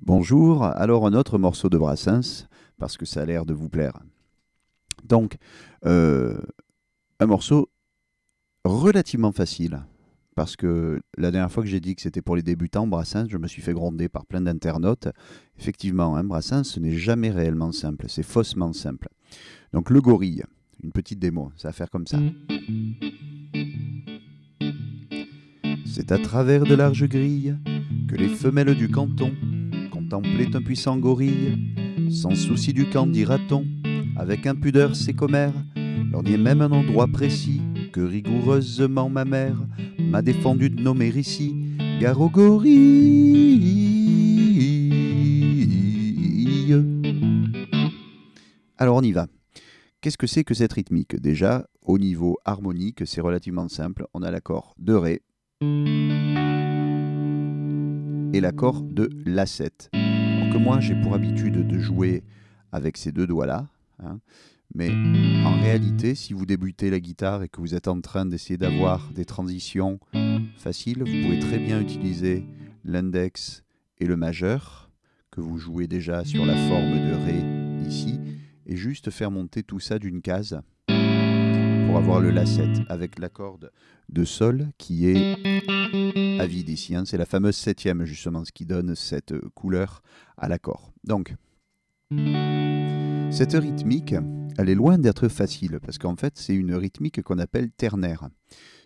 Bonjour, alors un autre morceau de Brassens, parce que ça a l'air de vous plaire. Donc, euh, un morceau relativement facile, parce que la dernière fois que j'ai dit que c'était pour les débutants, Brassens, je me suis fait gronder par plein d'internautes. Effectivement, hein, Brassens, ce n'est jamais réellement simple, c'est faussement simple. Donc, le gorille, une petite démo, ça va faire comme ça. C'est à travers de larges grilles que les femelles du canton contemplaient un puissant gorille, sans souci du camp, dira-t-on, avec impudeur ses commères, lorgnait même un endroit précis que rigoureusement ma mère m'a défendu de nommer ici gare au gorille. Alors on y va. Qu'est-ce que c'est que cette rythmique? Déjà, au niveau harmonique, c'est relativement simple. On a l'accord de Ré et l'accord de La7. Alors que moi, j'ai pour habitude de jouer avec ces deux doigts-là. Hein, mais en réalité, si vous débutez la guitare et que vous êtes en train d'essayer d'avoir des transitions faciles, vous pouvez très bien utiliser l'index et le majeur, que vous jouez déjà sur la forme de Ré ici, et juste faire monter tout ça d'une case pour avoir le La7 avec l'accord de Sol qui est à vide ici. Hein. C'est la fameuse septième justement, ce qui donne cette couleur à l'accord. Donc, cette rythmique, elle est loin d'être facile parce qu'en fait, c'est une rythmique qu'on appelle ternaire.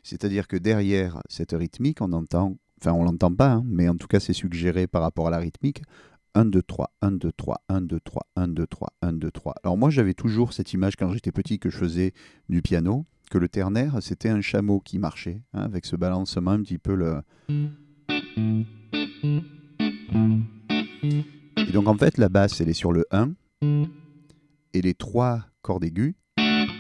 C'est-à-dire que derrière cette rythmique, on entend, enfin on l'entend pas, hein, mais en tout cas c'est suggéré par rapport à la rythmique. 1, 2, 3, 1, 2, 3, 1, 2, 3, 1, 2, 3, 1, 2, 3. Alors moi j'avais toujours cette image quand j'étais petit que je faisais du piano, que le ternaire c'était un chameau qui marchait, hein, avec ce balancement un petit peu le... Et donc en fait la basse elle est sur le 1 et les trois cordes aiguës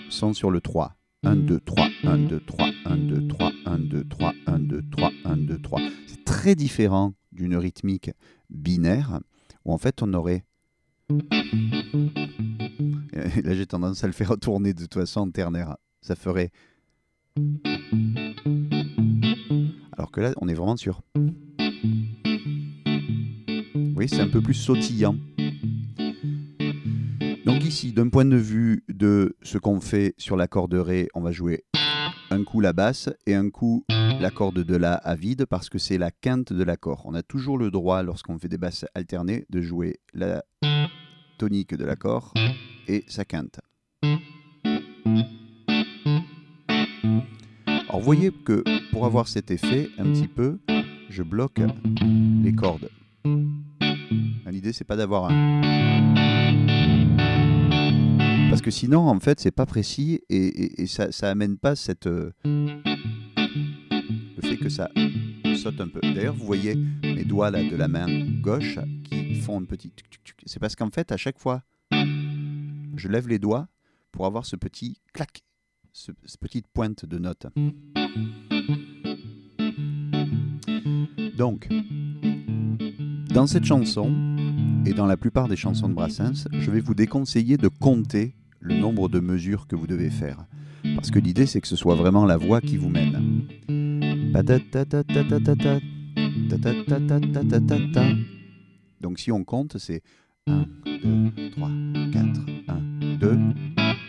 sont sur le 3. 1, 2, 3, 1, 2, 3, 1, 2, 3, 1, 2, 3, 1, 2, 3, 1, 2, 3. C'est très différent d'une rythmique binaire où en fait on aurait... Et là j'ai tendance à le faire tourner de toute façon en ternaire. Ça ferait... Alors que là on est vraiment sur... Oui, c'est un peu plus sautillant. Donc ici, d'un point de vue de ce qu'on fait sur l'accord de Ré, on va jouer un coup la basse et un coup l'accord de La à vide parce que c'est la quinte de l'accord. On a toujours le droit, lorsqu'on fait des basses alternées, de jouer la tonique de l'accord et sa quinte. Alors vous voyez que pour avoir cet effet, un petit peu, je bloque les cordes. L'idée, c'est pas d'avoir un... Parce que sinon, en fait, c'est pas précis et ça amène pas cette... le fait que ça saute un peu. D'ailleurs, vous voyez mes doigts là de la main gauche qui font un petit... C'est parce qu'en fait, à chaque fois, je lève les doigts pour avoir ce petit clac, ce petite pointe de note. Donc, dans cette chanson, et dans la plupart des chansons de Brassens, je vais vous déconseiller de compter le nombre de mesures que vous devez faire. Parce que l'idée, c'est que ce soit vraiment la voix qui vous mène. Donc si on compte, c'est 1, 2, 3, 4, 1, 2,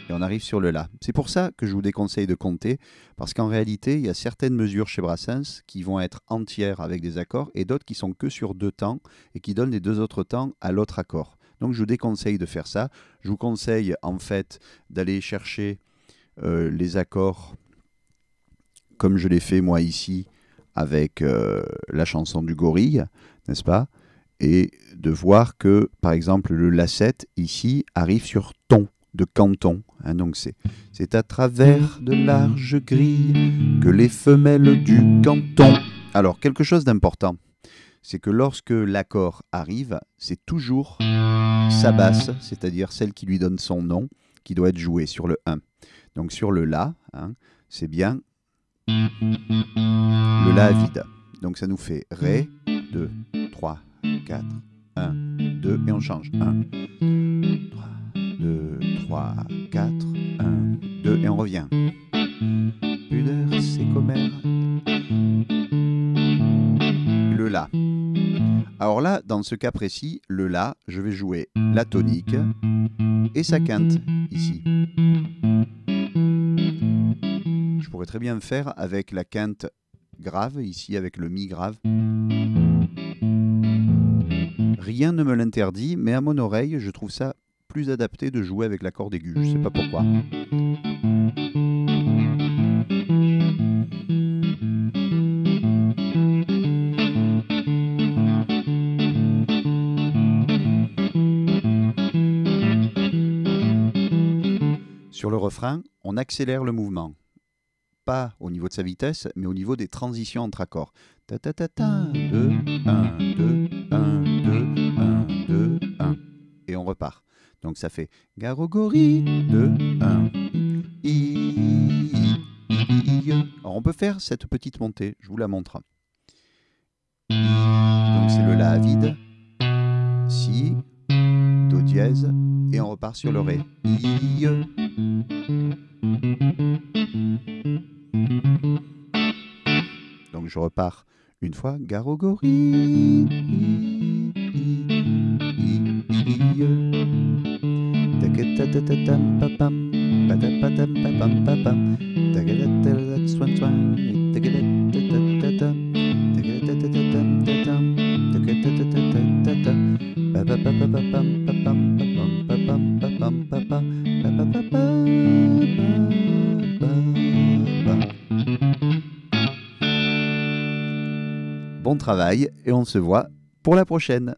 et on arrive sur le La. C'est pour ça que je vous déconseille de compter, parce qu'en réalité, il y a certaines mesures chez Brassens qui vont être entières avec des accords, et d'autres qui sont que sur deux temps, et qui donnent les deux autres temps à l'autre accord. Donc je vous déconseille de faire ça. Je vous conseille en fait d'aller chercher les accords comme je l'ai fait moi ici avec la chanson du gorille, n'est-ce pas? Et de voir que par exemple le La7 ici arrive sur ton de canton. Hein, donc c'est à travers de larges grilles que les femelles du canton. Alors quelque chose d'important, c'est que lorsque l'accord arrive, c'est toujours sa basse, c'est-à-dire celle qui lui donne son nom, qui doit être jouée sur le 1. Donc sur le La, hein, c'est bien le La à vide. Donc ça nous fait Ré, 2, 3, 4, 1, 2, et on change. 1, 3, 2, 3, 4, 1, 2, et on revient. Pudeur, c'est commère. Le La. Alors là, dans ce cas précis, le La, je vais jouer la tonique et sa quinte, ici. Je pourrais très bien le faire avec la quinte grave, ici, avec le Mi grave. Rien ne me l'interdit, mais à mon oreille, je trouve ça plus adapté de jouer avec la corde aiguë. Je ne sais pas pourquoi. Sur le refrain, on accélère le mouvement. Pas au niveau de sa vitesse, mais au niveau des transitions entre accords. Ta ta ta ta, 2, 1, 2, 1, 2, 1, 2, 1. Et on repart. Donc ça fait Garogori, 2, 1, I. Alors on peut faire cette petite montée, je vous la montre. Donc c'est le La vide, Si, Do dièse, et on repart sur le Ré. I. Donc je repars une fois. Garogori. Bon travail et on se voit pour la prochaine.